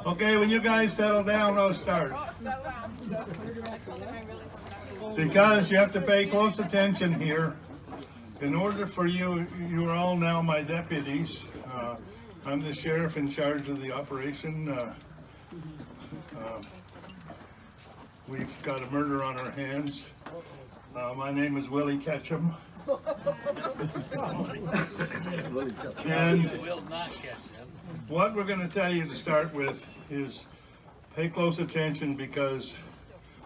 Okay, when you guys settle down, I'll start. Because you have to pay close attention here. In order for you are all now my deputies. I'm the sheriff in charge of the operation. We've got a murder on our hands. My name is Willie Ketchum. And what we're going to tell you to start with is pay close attention, because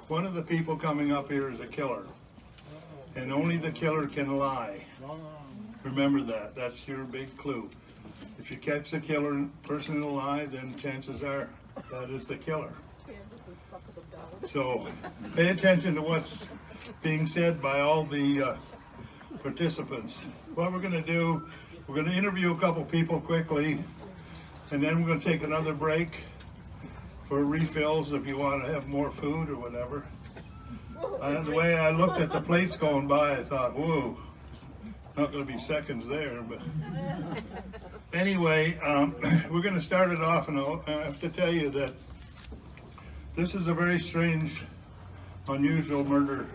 one of the people coming up here is a killer. And only the killer can lie. Remember that. That's your big clue. If you catch the killer person in a lie, then chances are that is the killer. So pay attention to what's being said by all the participants. What we're going to do, we're going to interview a couple people quickly, and then we're going to take another break for refills if you want to have more food or whatever. The way I looked at the plates going by, I thought, whoa, not going to be seconds there. But anyway, we're going to start it off, and I have to tell you that this is a very strange, unusual murder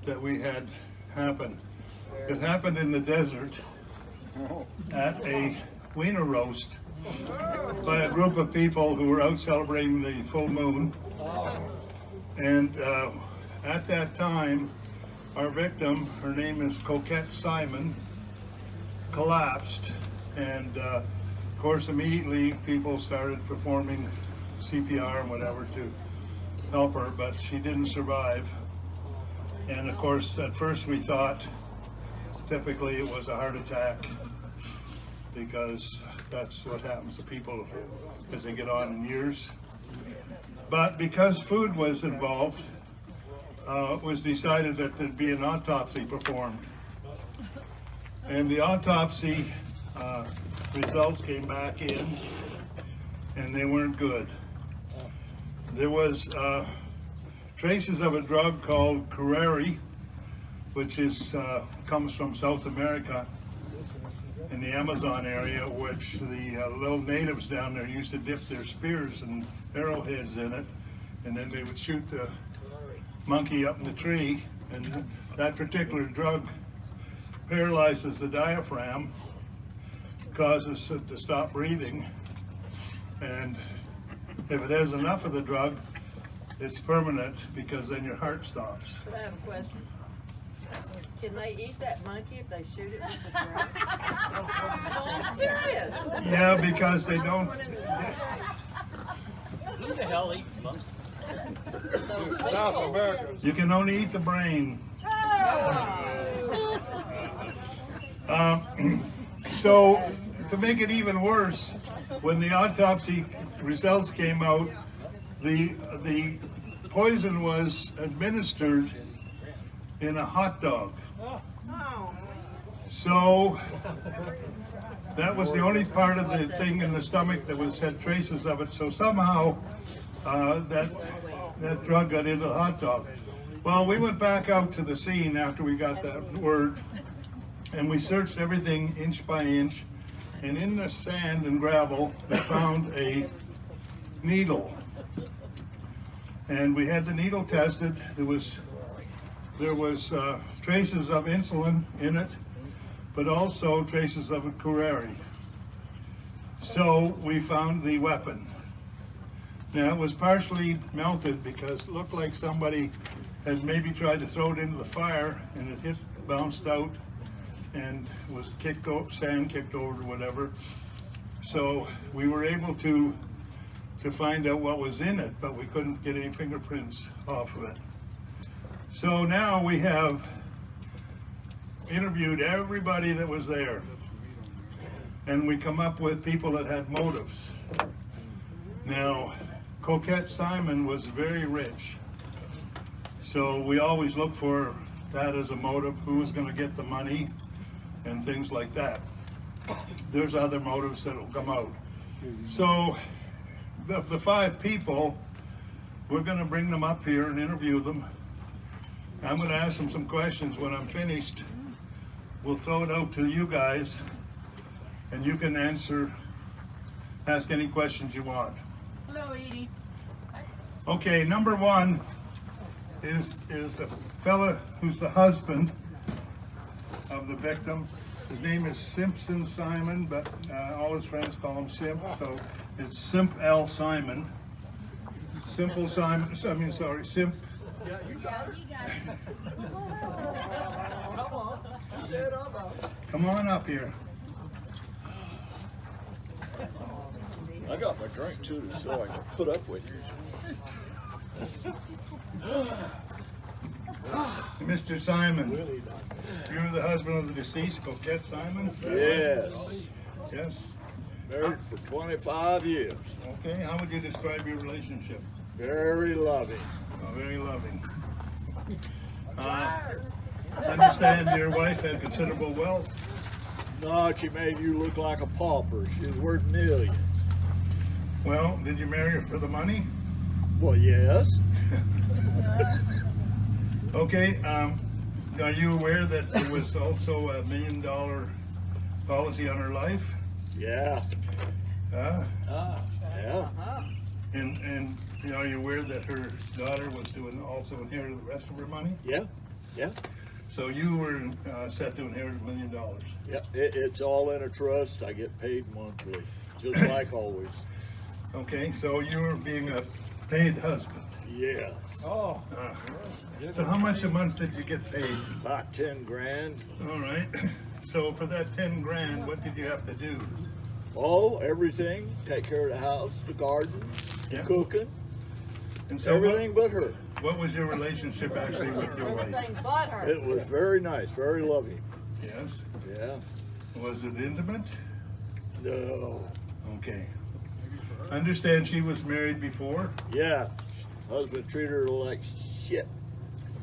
that we had happen. It happened in the desert at a wiener roast by a group of people who were out celebrating the full moon. And at that time, our victim, her name is Coquette Simon, collapsed. And of course, immediately people started performing CPR and whatever to help her, but she didn't survive. And of course, at first we thought typically it was a heart attack, because that's what happens to people as they get on in years. But because food was involved, it was decided that there'd be an autopsy performed. And the autopsy results came back in, and they weren't good. There was traces of a drug called curare, which is comes from South America in the Amazon area, which the little natives down there used to dip their spears and arrowheads in it, and then they would shoot the monkey up in the tree, and that particular drug paralyzes the diaphragm, causes it to stop breathing, and if it has enough of the drug, it's permanent, because then your heart stops. But I have a question. Can they eat that monkey if they shoot it with the drug? No, I'm serious. Yeah, because they don't. Who the hell eats monkeys? South America. You can only eat the brain. So, to make it even worse, when the autopsy results came out, the poison was administered in a hot dog. So that was the only part of the thing in the stomach that had traces of it. So somehow that drug got into the hot dog. Well, we went back out to the scene after we got that word, and we searched everything inch by inch. And in the sand and gravel, we found a needle. And we had the needle tested. There was traces of insulin in it, but also traces of a curare. So we found the weapon. Now, it was partially melted because it looked like somebody had maybe tried to throw it into the fire, and it bounced out, and was kicked over, sand kicked over or whatever. So we were able to find out what was in it, but we couldn't get any fingerprints off of it. So now we have interviewed everybody that was there, and we come up with people that had motives. Now, Coquette Simon was very rich, so we always look for that as a motive, who was going to get the money and things like that. There's other motives that will come out. So the 5 people, we're going to bring them up here and interview them. I'm going to ask them some questions. When I'm finished, we'll throw it out to you guys, and you can ask any questions you want. Hello, Edie. Okay, number one is a fella who's the husband of the victim. His name is Simpson Simon, but all his friends call him Simp, so it's Simp L. Simon. Simple Simon, Simp. Yeah, you got it. Come on. Say it out loud. Come on up here. I got my drink too, so I can put up with you. Mr. Simon, you're the husband of the deceased, Coquette Simon? Yes. Yes. Married for 25 years. Okay, how would you describe your relationship? Very loving. Oh, very loving. I understand your wife had considerable wealth. No, she made you look like a pauper. She was worth millions. Well, did you marry her for the money? Well, yes. Okay, are you aware that there was also $1 million policy on her life? Yeah. Huh? Yeah. And are you aware that her daughter was to also inherit the rest of her money? Yeah. Yeah. So you were set to inherit $1 million. Yeah. It's all in a trust. I get paid monthly, just like always. Okay, so you were being a paid husband. Yes. So how much a month did you get paid? About 10 grand. All right. So for that 10 grand, what did you have to do? Oh, everything. Take care of the house, the garden, Yeah. cooking, And so everything but her. what was your relationship actually with your wife? Everything but her. It was very nice, very loving. Yes. Yeah. Was it intimate? No. Okay. Understand she was married before? Yeah. Husband treated her like shit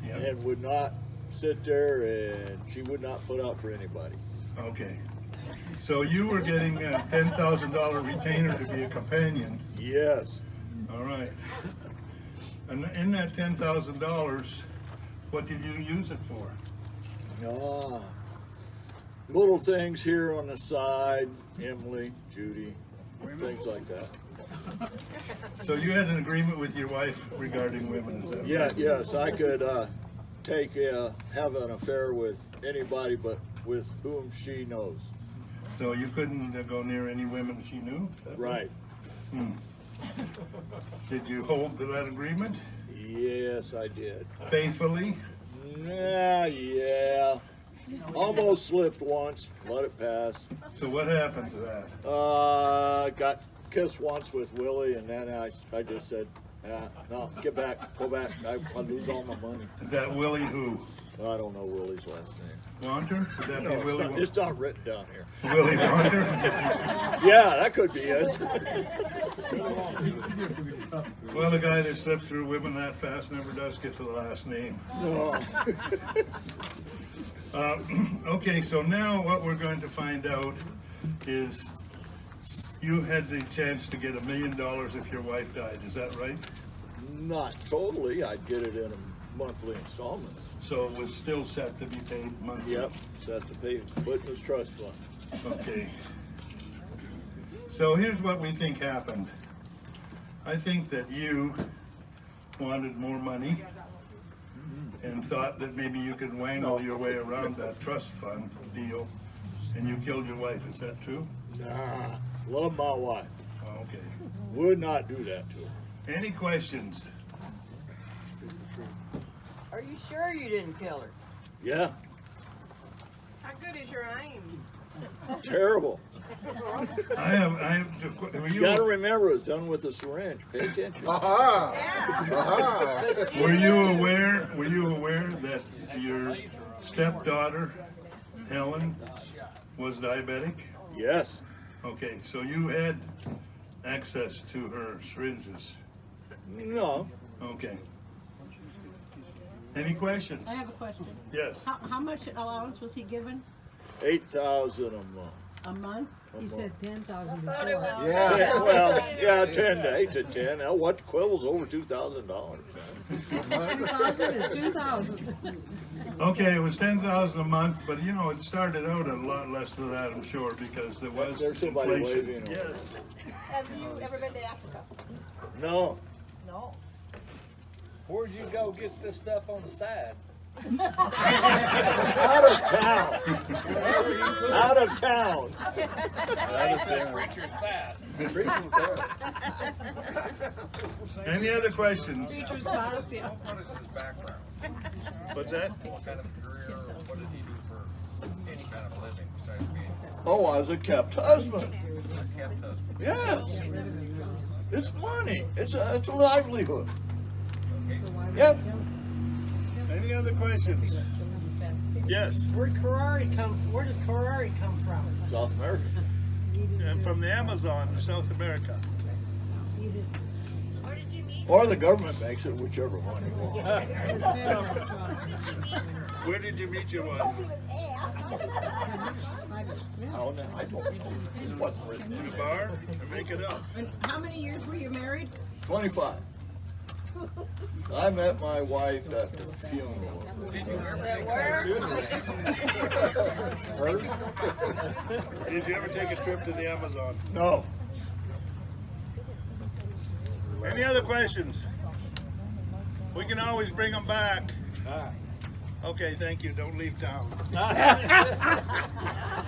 Yeah. and would not sit there, and she would not put out for anybody. Okay. So you were getting a $10,000 retainer to be a companion. Yes. All right. And in that $10,000, what did you use it for? Ah. Little things here on the side, Emily, Judy, things like that. So you had an agreement with your wife regarding women, is that right? Yeah, yes, I could have an affair with anybody but with whom she knows. So you couldn't go near any women she knew? Is that Right. Did you hold to that agreement Yes, I did. faithfully? Yeah. Almost slipped once, let it pass. So what happened to that? Got kissed once with Willie, and then I just said, no, get back, go back. I lose all my money. Is that Willie who? I don't know Willie's last name. Wanter? Would that be No, Willie? it's not written down here. Willie Wanter? Yeah, that could be it. Well, the guy that slips through women that fast never does get to the last name. No. Okay, so now what we're going to find out is you had the chance to get $1 million if your wife died. Is that right? Not totally. I'd get it in monthly installments. So it was still set to be paid monthly? Yep, set to pay, put in his trust fund. Okay. So here's what we think happened. I think that you wanted more money and thought that maybe you could wangle your way around that trust fund deal, and you killed your wife. Is that true? Nah, love my wife. Okay. Would not do that to her. Any questions? Are you sure you didn't kill her? Yeah, How good is your aim? terrible. I have, were You gotta you, remember, it's done with a syringe. Pay attention. were you aware that your stepdaughter, Helen, was diabetic? Yes. Okay, so you had access to her syringes. No. Okay. Any questions? I have a question. Yes. How much allowance was he given? 8,000 a month. A month? He said 10,000 Thought it before. was- Yeah, well, yeah, 10 to 8 to 10. Now, what quibbles over $2,000? 2,000 is 2,000. Okay, it was 10,000 a month, but you know, it started out a lot less than that, I'm sure, because there was There's somebody inflation. waving. Yes. Have you ever been to Africa? No. No. Where'd you go get this stuff on the side? Out of town. Out of town. Preacher's fast. Any other questions? Teacher's boss, yeah. What is his background? What's that? What kind of career, or what did he do for any kind of living besides being Oh, I was a kept husband. a kept husband? Yes. It's money. It's a livelihood. So why would Yep. he kill him? Any other questions? Yes, Where does Ferrari come from? South America. and from the Amazon to South America. Or the government makes it, whichever one you want. His tail was gone. Where did you meet your wife? Oh, no, I don't. This wasn't written In in. a bar? Or make it up? And how many years were you married? 25. I met my wife at the funeral. Where? Did you ever take a trip to the Amazon? No. Any other questions? We can always bring them back. Okay, thank you. Don't leave town.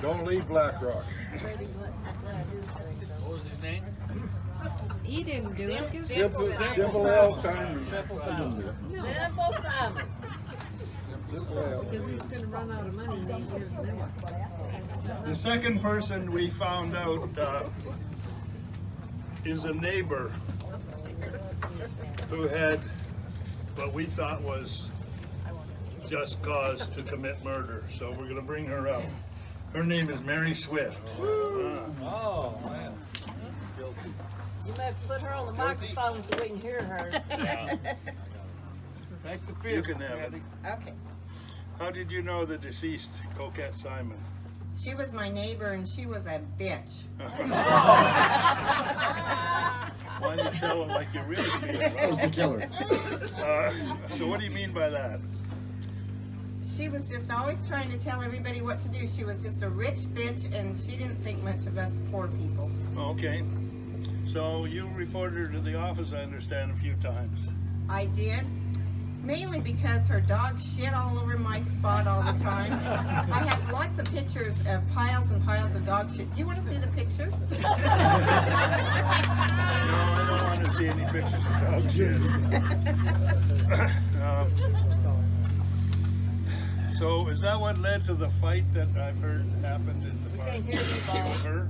Don't leave Black Rock. What was his name? He didn't do it. Simple L time. Simple Simon. Simple L. Because he's going to run out of money in 8 years now. The second person we found out is a neighbor who had what we thought was just cause to commit murder. So we're going to bring her up. Her name is Mary Swift. Oh, man. You may have to put her on the microphone so we can hear her. Take the fifth. You can have it. Okay. How did you know the deceased Coquette Simon? She was my neighbor and she was a bitch. Why don't you tell it like you really feel it? That was the killer. So what do you mean by that? She was just always trying to tell everybody what to do. She was just a rich bitch and she didn't think much of us poor people. Okay. So you reported her to the office, I understand, a few times. I did. Mainly because her dog shit all over my spot all the time. I have lots of pictures of piles and piles of dog shit. Do you want to see the pictures? No, I don't want to see any pictures of dog shit. So is that what led to the fight that I've heard happened in the park? can't hear you, Bob. With her?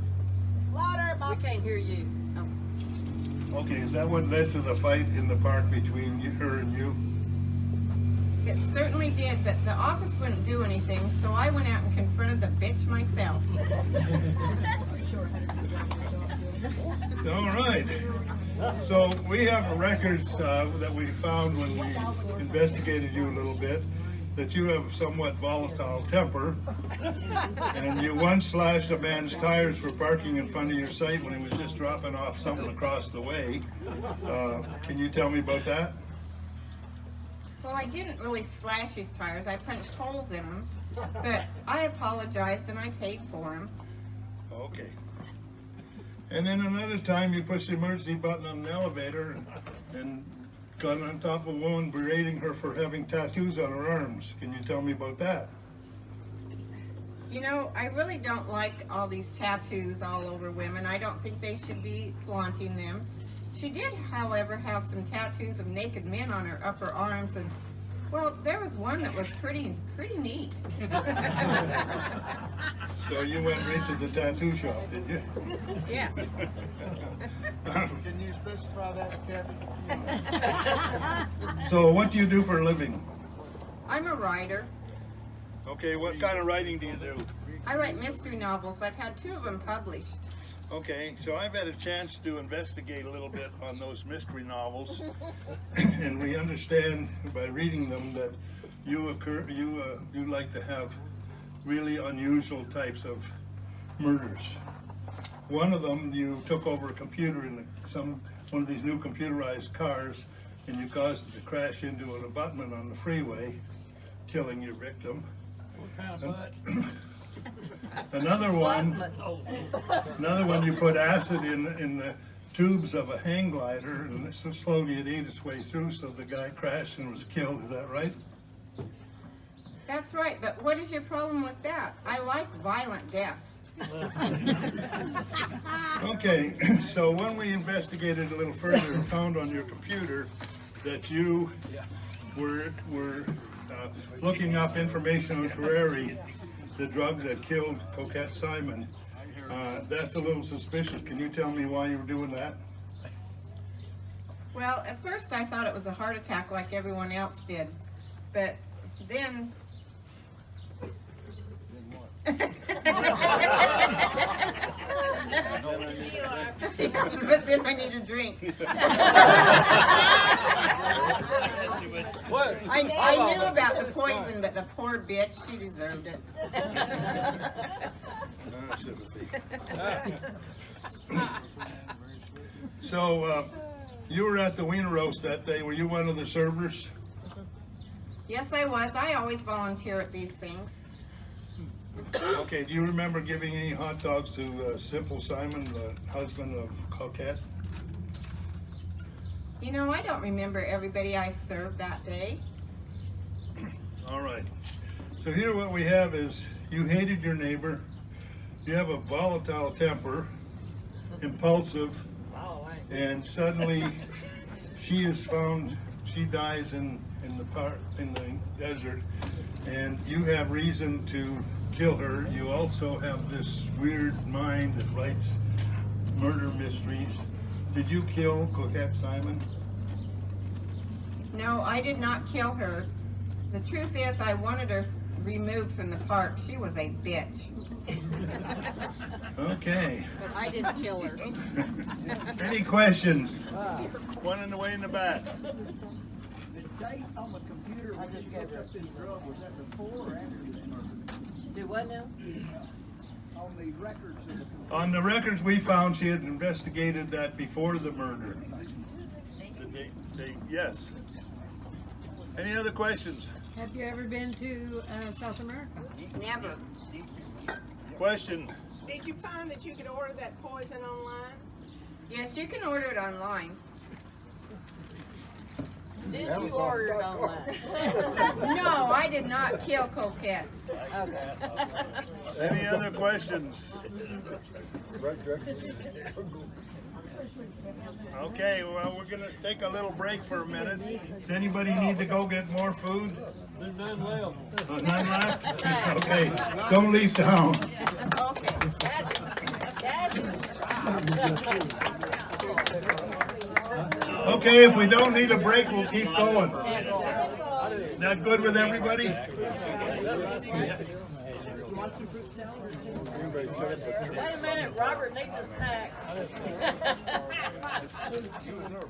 Louder, We can't hear you. Okay, is that what led to the fight in the park between her and you? It certainly did, but the office wouldn't do anything, so I went out and confronted the bitch myself. All right. So we have records that we found when we investigated you a little bit, that you have a somewhat volatile temper, and you once slashed a man's tires for parking in front of your site when he was just dropping off something across the way. Can you tell me about that? Well, I didn't really slash his tires. I punched holes in them, but I apologized and I paid for them. Okay. And then another time you pushed the emergency button on the elevator and got on top of a woman, berating her for having tattoos on her arms. Can you tell me about that? You know, I really don't like all these tattoos all over women. I don't think they should be flaunting them. She did, however, have some tattoos of naked men on her upper arms, and well, there was one that was pretty neat. So you went right to the tattoo shop, did you? Yes. Can you specify that, Kathy? So what do you do for a living? I'm a writer. Okay, what kind of writing do you do? I write mystery novels. I've had 2 of them published. Okay, so I've had a chance to investigate a little bit on those mystery novels, and we understand by reading them that you like to have really unusual types of murders. One of them, you took over a computer in one of these new computerized cars, and you caused it to crash into an abutment on the freeway, killing your victim. What kind of butt? Another one, you put acid in the tubes of a hang glider, and so slowly it ate its way through, so the guy crashed and was killed. Is that right? That's right, but what is your problem with that? I like violent deaths. Okay, so when we investigated a little further and found on your computer that you were looking up information on Carreri, the drug that killed Coquette Simon, that's a little suspicious. Can you tell me why you were doing that? Well, at first I thought it was a heart attack like everyone else did, but then... But then I need a drink. I knew about the poison, but the poor bitch, she deserved it. Sympathy. So, you were at the Wiener Roast that day. Were you one of the servers? Yes, I was. I always volunteer at these things. Okay, do you remember giving any hot dogs to Simple Simon, the husband of Coquette? You know, I don't remember everybody I served that day. All right. So here what we have is you hated your neighbor, you have a volatile temper, impulsive, and suddenly she is found, she dies in the desert, and you have reason to kill her. You also have this weird mind that writes murder mysteries. Did you kill Coquette Simon? No, I did not kill her. The truth is, I wanted her removed from the park. She was a bitch. Okay. But I didn't kill her. Any questions? One in the way in the back. The date on the computer when you picked up this drug, was that before or after this murder? Do what now? On the records of the computer. On the records we found, she had investigated that before the murder. Yes. Any other questions? Have you ever been to South America? Never. Question? Did you find that you could order that poison online? Yes, you can order it online. Did you order it online? No, I did not kill Coquette. Okay. Any other questions? Okay, well, we're gonna take a little break for a minute. Does anybody need to go get more food? There's none left. None left? Okay, don't leave town. Okay, if we don't need a break, we'll keep going. That good with everybody? Wait a minute, Robert needs a snack.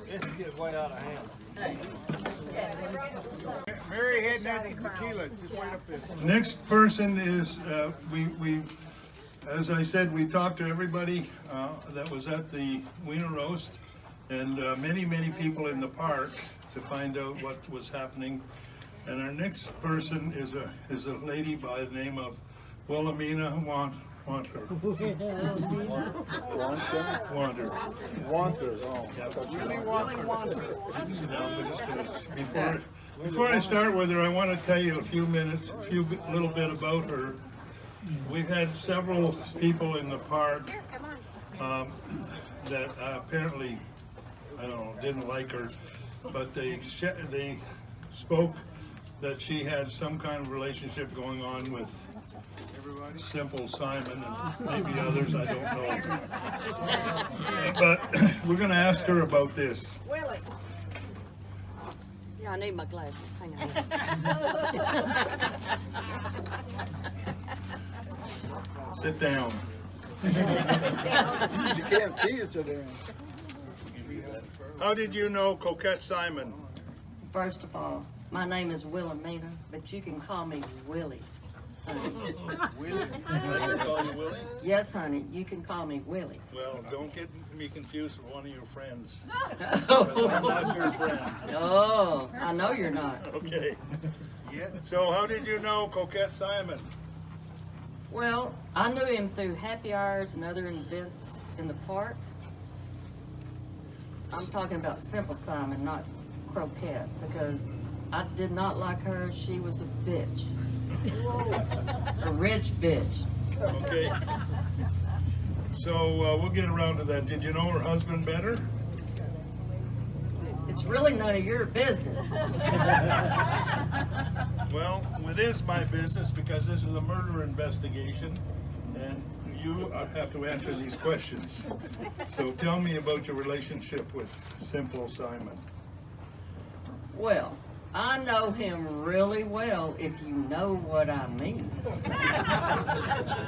This is getting way out of hand. Mary heading out to tequila. Just wait up there. Next person is, as I said, we talked to everybody that was at the Wiener Roast and many people in the park to find out what was happening. And our next person is a lady by the name of Wilhelmina Wanter. Wanter. Before I start with her, I want to tell you a little bit about her. We've had several people in the park that apparently, I don't know, didn't like her, but they spoke that she had some kind of relationship going on with Simple Simon and maybe others, I don't know. But we're going to ask her about this. Willie. Yeah, I need my glasses. Hang on. Sit down. You can't tease it in. How did you know Coquette First of all, my name is Wilhelmina, but you can call me Willie. Willie? I can call you Willie? Yes, honey, you can call me Willie. Well, don't get me confused with one of your friends. 'Cause I'm not your friend. Oh, I know you're not. Okay. So how did you know Coquette Simon? Well, I knew him through happy hours and other events in the park. I'm talking about Simple Simon, not Croquette, because I did not like her. She was a bitch. A rich bitch. Okay. So we'll get around to that. Did you know her husband better? It's really none of your business. Well, it is my business because this is a murder investigation and you have to answer these questions. So tell me about your relationship with Simple Simon. Well, I know him really well, if you know what I mean.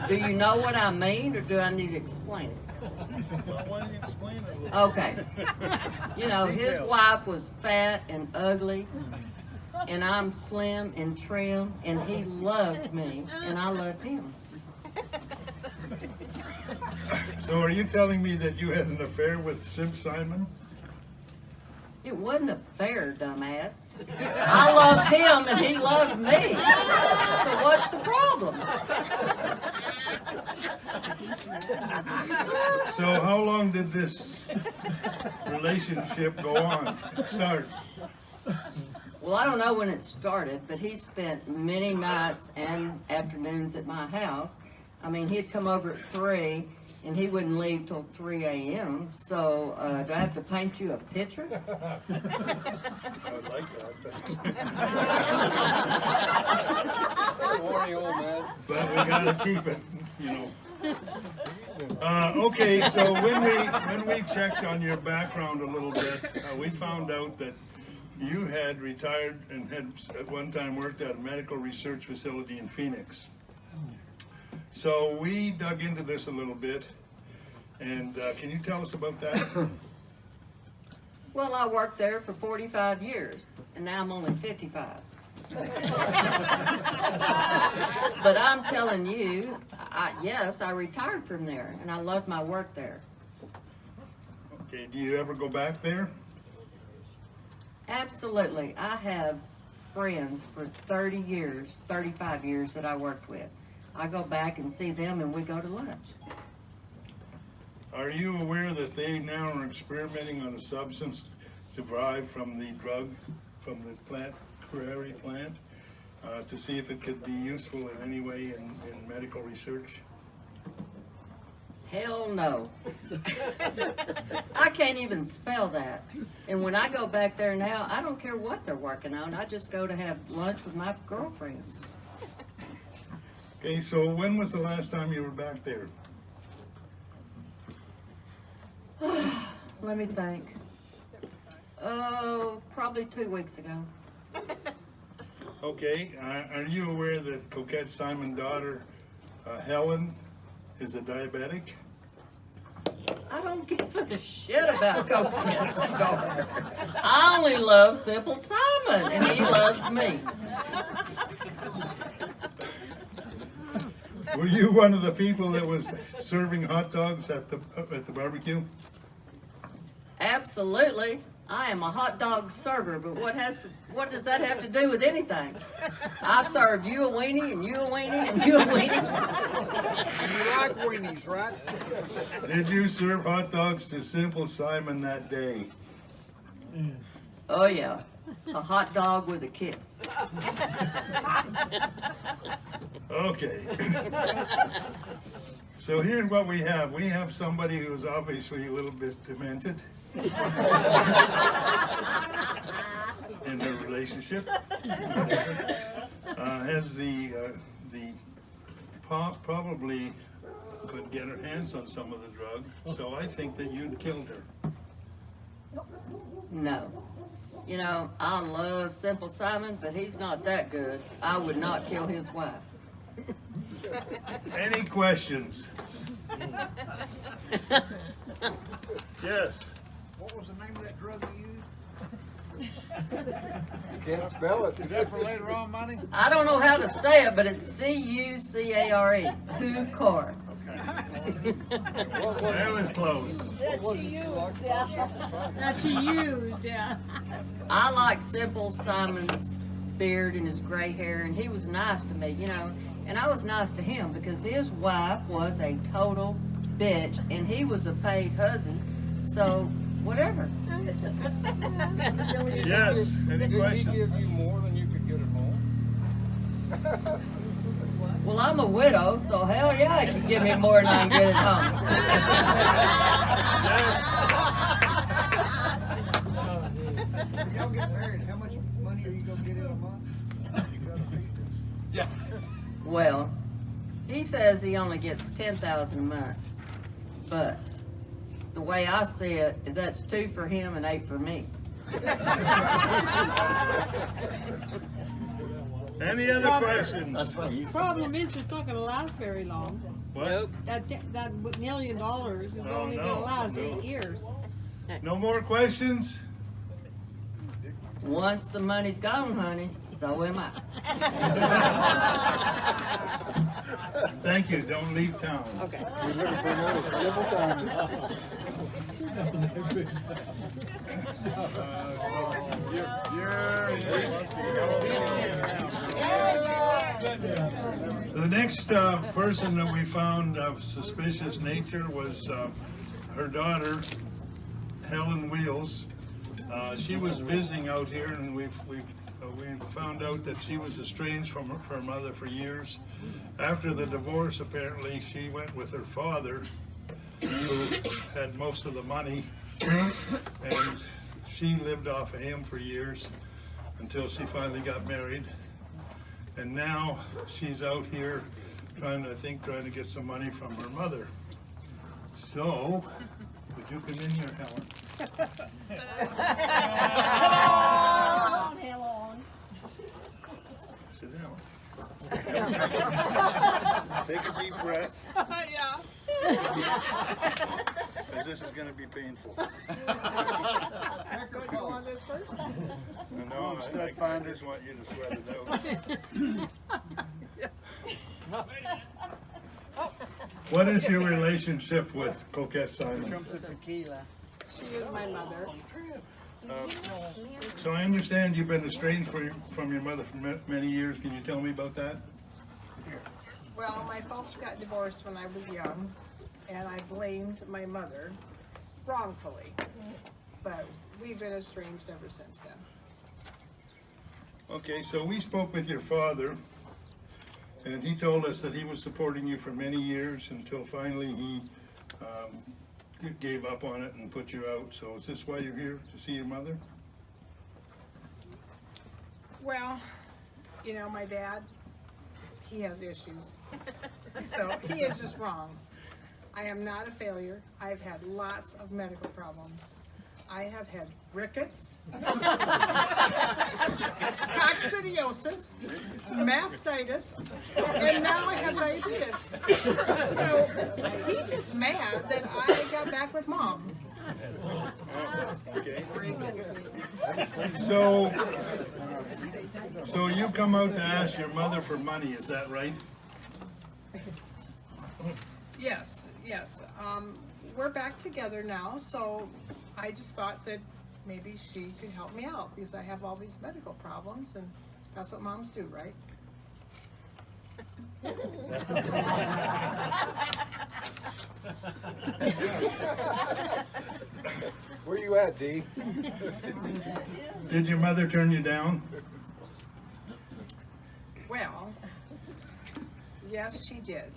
Do you know what I mean, or do I need to explain it? Well, why don't you explain it a little? Okay. You know, his wife was fat and ugly, and I'm slim and trim, and he loved me, and I loved him. So are you telling me that you had an affair with Simp Simon? It wasn't a fair, dumbass. I loved him and he loved me. So what's the problem? So how long did this relationship go on, start? Well, I don't know when it started, but he spent many nights and afternoons at my house. I mean, he'd come over at 3 and he wouldn't leave till 3 a.m. So, do I have to paint you a picture? I would like that. Horny old man. But we gotta keep it, you know. Okay, so when we checked on your background a little bit, we found out that you had retired and had at one time worked at a medical research facility in Phoenix. So we dug into this a little bit, and can you tell us about that? Well, I worked there for 45 years, and now I'm only 55. But I'm telling you, yes, I retired from there, and I love my work there. Okay, do you ever go back there? Absolutely. I have friends for 30 years, 35 years that I worked with. I go back and see them, and we go to lunch. Are you aware that they now are experimenting on a substance derived from the drug, from the plant, prairie plant, to see if it could be useful in any way in medical research? Hell no. I can't even spell that. And when I go back there now, I don't care what they're working on. I just go to have lunch with my girlfriends. Okay, so when was the last time you were back there? Let me think. Oh, probably 2 weeks ago. Okay, are you aware that Coquette Simon's daughter, Helen, is a diabetic? I don't give a shit about Coquette's daughter. I only love Simple Simon, and he loves me. Were you one of the people that was serving hot dogs at the barbecue? Absolutely. I am a hot dog server, but what does that have to do with anything? I served you a weenie, and you a weenie, and you a weenie. You like weenies, right? Did you serve hot dogs to Simple Simon that day? Oh yeah, a hot dog with a kiss. Okay. So here's what we have. We have somebody who's obviously a little bit demented in their relationship. Has probably could get her hands on some of the drug. So I think that you'd killed her. No. You know, I love Simple Simon, but he's not that good. I would not kill his wife. Any questions? Yes. What was the name of that drug you used? Can't spell it. Is that for later on, money? I don't know how to say it, but it's C-U-C-A-R-E, Cucar. That was close. That she used, yeah. I like Simple Simon's beard and his gray hair, and he was nice to me, you know, and I was nice to him because his wife was a total bitch, and he was a paid husband, so whatever. Yes, any Did he questions? give you more than you could get at home? Well, I'm a widow, so hell yeah, he can give me more than I can get at home. When y'all get married, how much money are you gonna get in a month? Well, he says he only gets 10,000 a month, but the way I see it is that's 2 for him and 8 for me. Any other questions? Problem is, it's not gonna last very long. What? That $1 million is No, only no, gonna last no. 8 years. No more questions? Once the money's gone, honey, so am I. Thank you, don't leave town. Okay. We're looking for another civil time. The next person that we found of suspicious nature was her daughter, Helen Wheels. She was visiting out here, and we found out that she was estranged from her mother for years. After the divorce, apparently, she went with her father, who had most of the money, and she lived off of him for years until she finally got married. And now she's out here trying to get some money from her mother. So, would you come in here, Helen? Sit down. Take a deep breath, Yeah. because this is going to be painful. Go on this first. No, I just want you to sweat it out. What is your relationship with Coquette Simon? Comes the tequila. She is my mother. So I understand you've been estranged from your mother for many years. Can you tell me about that? Well, my folks got divorced when I was young, and I blamed my mother wrongfully. But we've been estranged ever since then. Okay, so we spoke with your father, and he told us that he was supporting you for many years until finally he gave up on it and put you out. So is this why you're here, to see your mother? Well, you know, my dad, he has issues. So he is just wrong. I am not a failure. I've had lots of medical problems. I have had rickets, coccidiosis, mastitis, and now I have diabetes. So he's just mad that I got back with mom. Okay. So you come out to ask your mother for money, is that right? Yes, yes. We're back together now, so I just thought that maybe she could help me out because I have all these medical problems, and that's what moms do, right? Where you at, Dee? Did your mother turn you down? Well, yes, she did.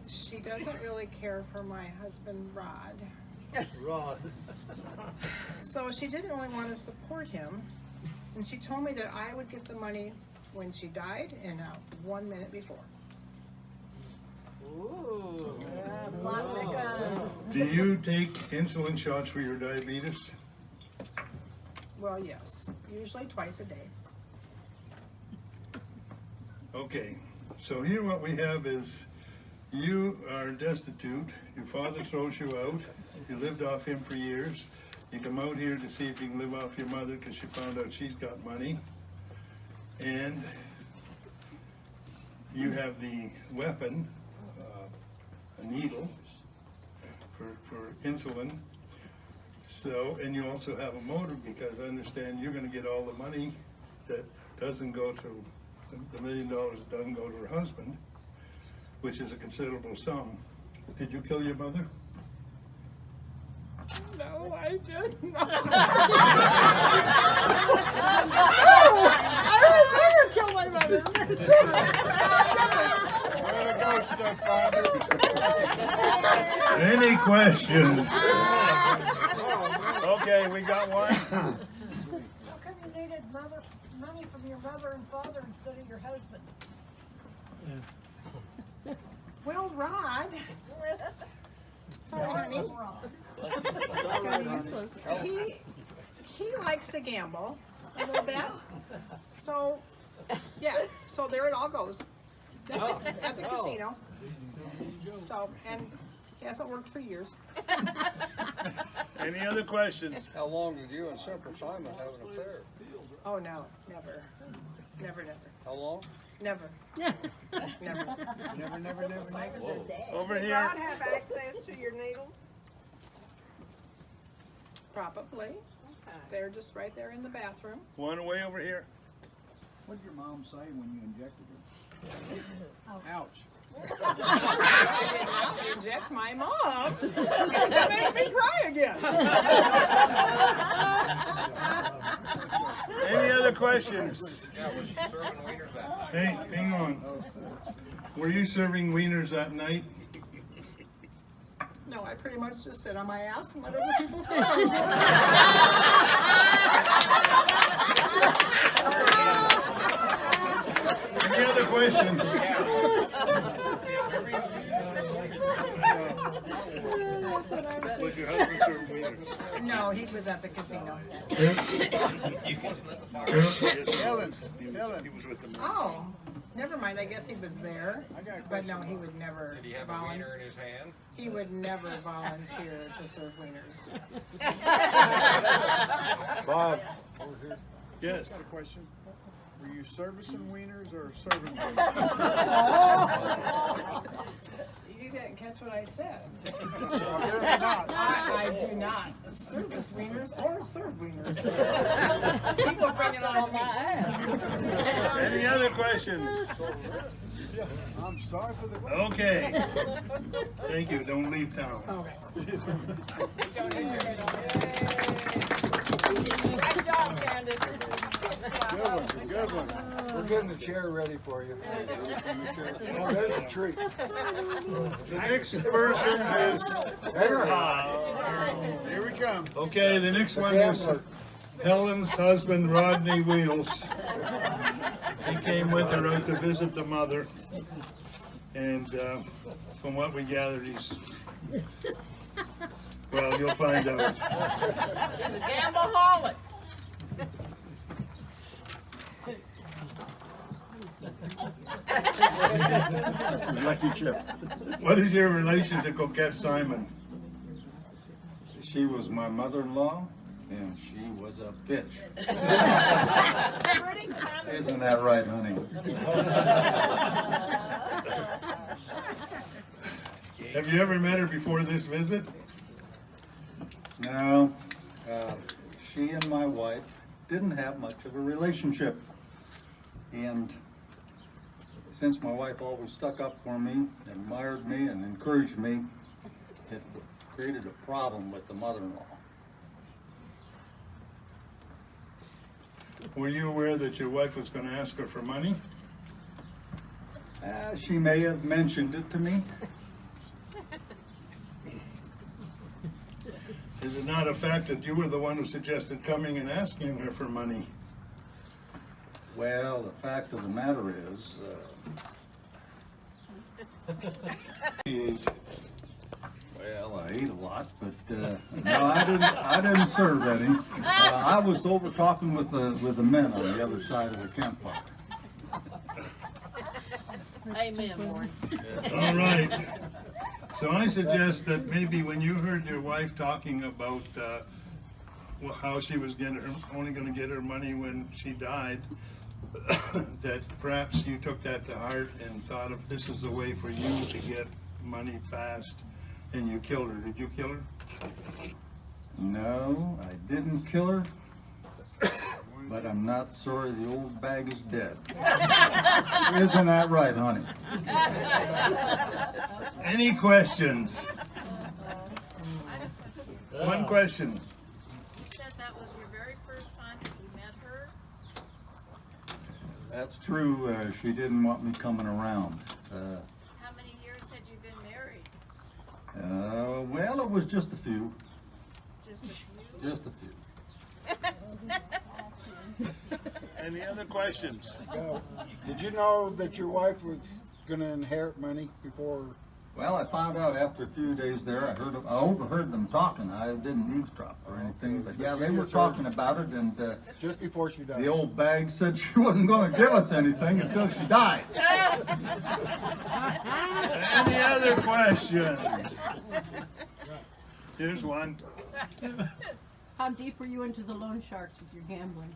She doesn't really care for my husband, Rod. Rod. So she didn't really want to support him, and she told me that I would get the money when she died and not 1 minute before. Do you take insulin shots for your diabetes? Well, yes, usually twice a day. Okay, so here what we have is you are destitute, your father throws you out, you lived off him for years, You come out here to see if you can live off your mother because you found out she's got money. And you have the weapon, a needle for insulin. So, and you also have a motive because I understand you're gonna get all the money that doesn't go to, the $1 million that doesn't go to her husband, which is a considerable sum. Did you kill your mother? No, I didn't. I would never kill my mother. Any questions? Okay, we got one. How come you needed money from your mother and father instead of your husband? Well, Rod. Sorry, honey. Kind of useless. He likes to gamble a little bit. So, yeah, so there it all goes. At the casino. So, and he hasn't worked for years. Any other questions? How long did you and Simple Simon have an affair? Oh, no, never. Never, never. How long? Never. Never. Over Does here. Rod have access to your needles? Probably. They're just right there in the bathroom. One way over here. What did your mom say when you injected her? Ouch. I did not inject my mom. That made me cry again. Any other questions? Yeah, was she serving wieners that night? Hey, hang on. Were you serving wieners that night? No, I pretty much just sit on my ass and let other people say. Any other questions? Was your husband serving wieners? No, he was at the casino. Helen. He was with them. Oh, never mind. I guess he was there. But no, he would never Did he have a wiener in his hand? He would never volunteer to serve wieners. Bob. Yes. Got a question. Were you servicing wieners or serving wieners? You didn't catch what I said. Not. I do not service wieners or serve wieners. People bring it on My ass. Any other questions? I'm sorry for the. Okay. Thank you. Don't leave town. Okay. Good job, Candace. Good one. We're getting the chair ready for you. Oh, there's a treat. The next person is, Better high. Here we come. okay, the next one is Helen's husband, Rodney Wheels. He came with her out to visit the mother. And from what we gathered, he's, well, you'll find out. He's a gambleaholic. This is Lucky Chip. What is your relation to Coquette Simon? She was my mother-in-law, and she was a bitch. Pretty common. Isn't that right, honey? Have you ever met her before this visit? No, she and my wife didn't have much of a relationship. And since my wife always stuck up for me, admired me, and encouraged me, it created a problem with the mother-in-law. Were you aware that your wife was going to ask her for money? She may have mentioned it to me. Is it not a fact that you were the one who suggested coming and asking her for money? Well, the fact of the matter is, well, I ate a lot, but no, I didn't serve any. I was over talking with the men on the other side of the campfire. Amen, Warren. All right. So I suggest that maybe when you heard your wife talking about how she was only gonna get her money when she died, that perhaps you took that to heart and thought if this is the way for you to get money fast, and you killed her. Did you kill her? No, I didn't kill her, but I'm not sorry the old bag is dead. Isn't that right, honey? Any questions? One question. You said that was your very first time that you met her? That's true. She didn't want me coming around. How many years had you been married? Well, it was just a few. Just a few? Just a few. Any other questions? Did you know that your wife was gonna inherit money before? Well, I found out after a few days there. I overheard them talking. I didn't eavesdrop or anything, but yeah, they were talking about it, and Just before she died? the old bag said she wasn't going to give us anything until she died. Any other questions? Here's one. How deep were you into the loan sharks with your gambling?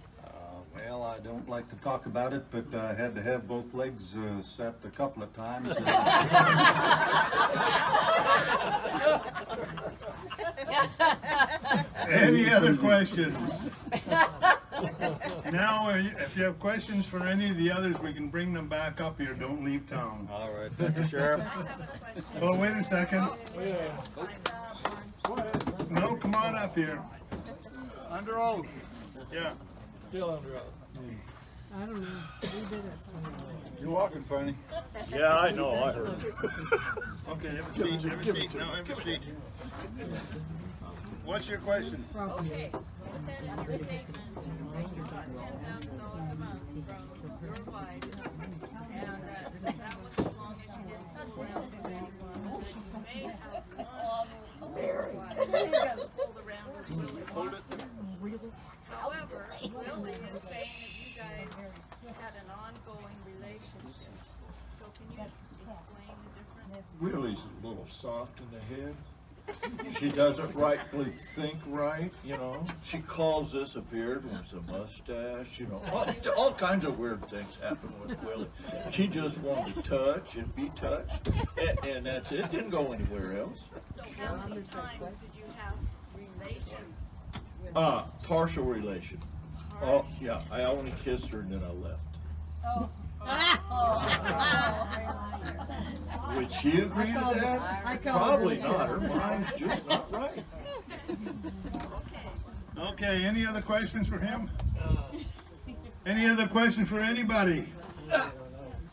Well, I don't like to talk about it, but I had to have both legs set a couple of times. Any other questions? Now, if you have questions for any of the others, we can bring them back up here. Don't leave town. All right, thank you, Sheriff. Oh, wait a second. No, come on up here. Under oath. Yeah. Still under oath. I don't know. We did it. You're walking funny. Yeah, I know, I heard. Okay, have a seat, have a seat. No, have a seat. What's your question? Okay, you said in your statement that you got $10,000 a month from your wife, and that was as long as you didn't fool around with anyone. You may have one wife pulled around with Willie Boston. However, Willie is saying that you guys had an ongoing relationship. So can you explain the difference? Willie's a little soft in the head. She doesn't rightly think right, you know. She calls this a beard when it's a mustache, you know. All kinds of weird things happen with Willie. She just wanted to touch and be touched, and that's it. Didn't go anywhere else. So how many times did you have relations with Partial relation. Oh, yeah, I only kissed her and then I left. Would she agree to that? Probably not. Her mind's just not right. Okay, any other questions for him? Any other questions for anybody?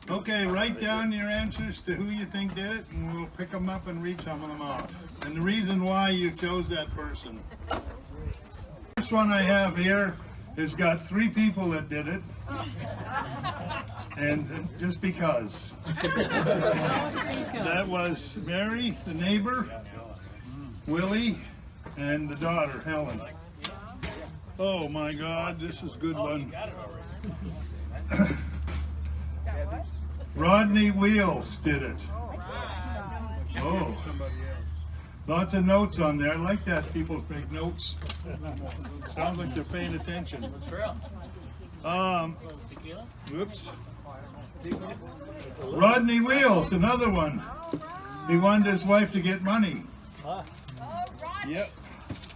Okay, write down your answers to who you think did it, and we'll pick them up and read some of them off. And the reason why you chose that person. This one I have here has got 3 people that did it. And just because. That was Mary, the neighbor, Willie, and the daughter, Helen. Oh my God, this is a good one. Rodney Wheels did it. Oh. Lots of notes on there. I like that people make notes. Sounds like they're paying attention. Whoops. Rodney Wheels, another one. He wanted his wife to get money. Yep.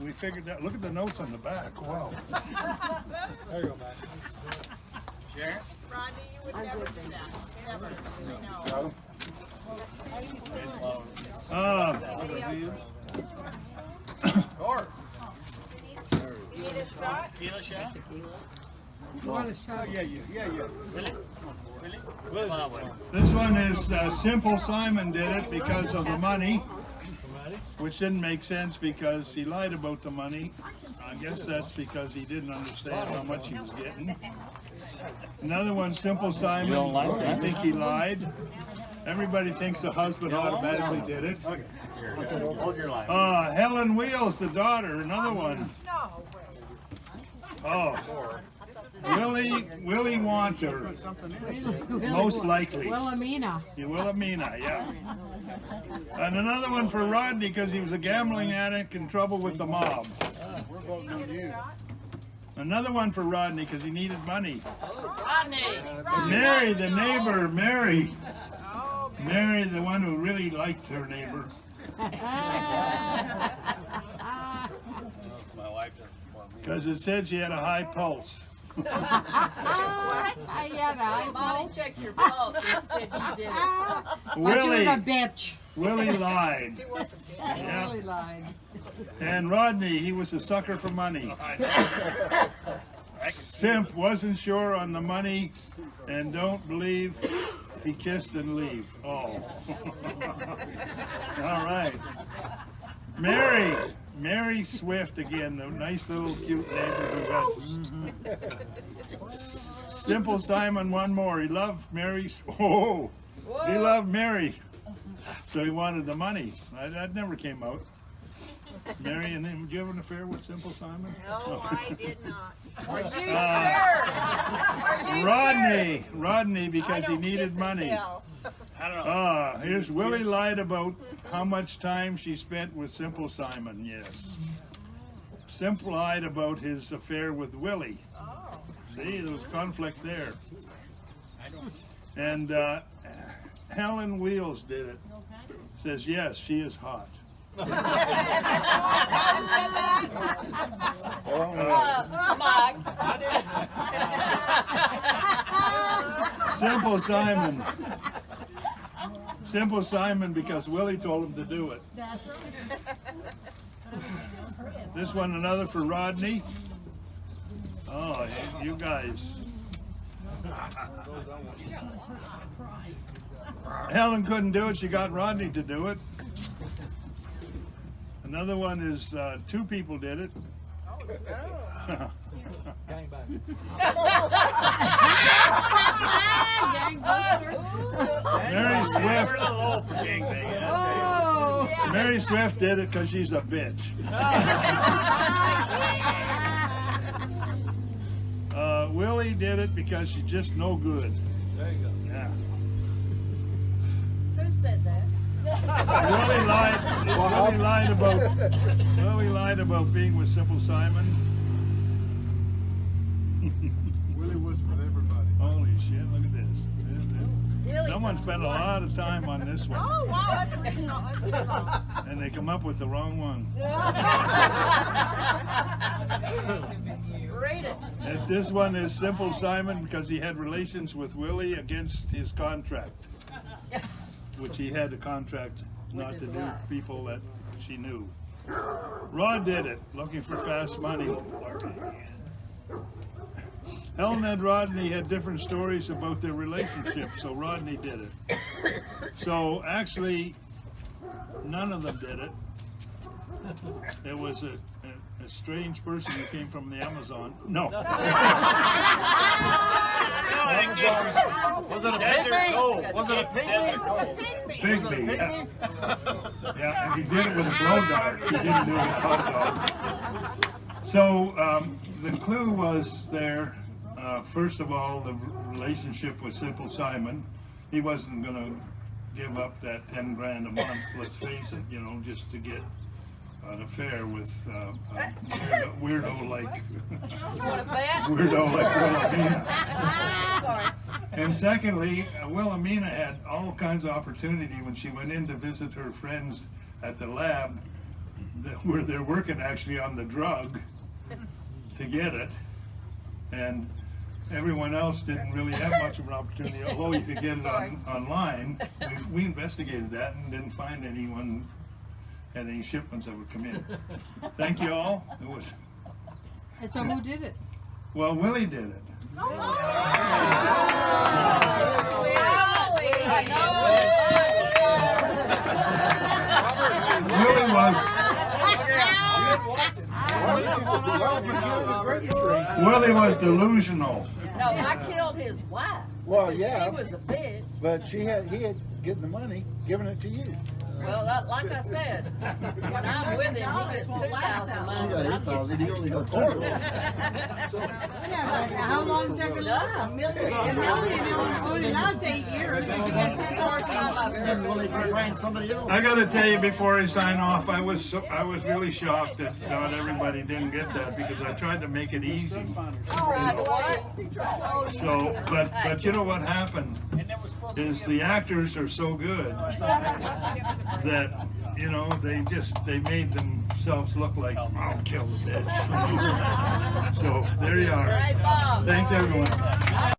We figured that. Look at the notes on the back. Wow. There you go, man. Sheriff? Rodney, you would never do that. Never. I know. Court. You need a shot? Tequila shot? You want a shot? Really? Come on, Willie. This one is Simple Simon did it because of the money, which didn't make sense because he lied about the money. I guess that's because he didn't understand how much he was getting. Another one, Simple Simon, I think he lied. Everybody thinks the husband automatically did it. Hold your line. Helen Wheels, the daughter, another one. Oh, Willie Wanter, most likely. Wilhelmina. Wilhelmina, yeah. And another one for Rodney because he was a gambling addict in trouble with the mob. We're voting on you. Another one for Rodney, because he needed money. Rodney! Mary, the neighbor, Mary. Mary, the one who really liked her neighbor. My wife doesn't want me. Because it said she had a high pulse. What? I had a Mommy checked your pulse and said you did it. Willie, bitch. Willie lied. Yeah. Really lied. And Rodney, he was a sucker for money. Simp wasn't sure on the money, and don't believe he kissed and leave. Oh. All right. Mary Swift again, the nice little cute neighbor who got Simple Simon one more. He loved Mary. Oh, he loved Mary, so he wanted the money. That never came out. Mary and him, did you have an affair with Simple Simon? No, I did not. Are you sure? Are you Rodney, because he needed money. I don't know. Here's Willie lied about how much time she spent with Simple Simon, yes. Simple lied about his affair with Willie. See, there was conflict there. And Helen Wheels did it. Says, yes, she is hot. Mike. Simple Simon. Simple Simon because Willie told him to do it. This one another for Rodney. Oh, you guys. Helen couldn't do it, she got Rodney to do it. Another one is two people did it. Mary Swift. Mary Swift did it because she's a bitch. Willie did it because she's just no good. There you go. Yeah. Who said that? Willie lied about being with Simple Simon. Willie was with everybody. Holy shit, look at this. Someone spent a lot of time on this one. Oh, wow, that's original. That's original. And they come up with the wrong one. Read it. And this one is Simple Simon because he had relations with Willie against his contract, which he had a contract not to do people that she knew. Rod did it, looking for fast money. Helen and Rodney had different stories about their relationship, so Rodney did it. So actually, none of them did it. There was a strange person who came from the Amazon. No. Was it a pygmy? Was it a pygmy? Bigby, yeah. Yeah, and he did it with a blow dart. He didn't do it with a hot dog. So the clue was there. First of all, the relationship with Simple Simon. He wasn't going to give up that 10 grand a month. Let's face it, you know, just to get an affair with a weirdo like Wilhelmina. Sorry. And secondly, Wilhelmina had all kinds of opportunity when she went in to visit her friends at the lab, where they're working actually on the drug to get it, and everyone else didn't really have much of an opportunity, although you could get it online. We investigated that and didn't find anyone had any shipments that would come in. Thank you all. It was, So who did it? well, Willie did it. Willie was delusional. No, I killed his wife. Well, because yeah. She was a bitch. But he had given the money, given it to you. Well, like I said, when I'm with him, he gets 2,000 a month. He got 8,000, he only got 4. Yeah, but how long is that gonna last? It only lasts 8 years. If you got 10,000. Then will he find somebody else? I gotta tell you, before I sign off, I was really shocked that not everybody didn't get that, because I tried to make it easy. Right, what? So, but you know what happened is the actors are so good that, you know, they made themselves look like, I'll kill the bitch. So there you are. Hey, Bob. Thanks, everyone. All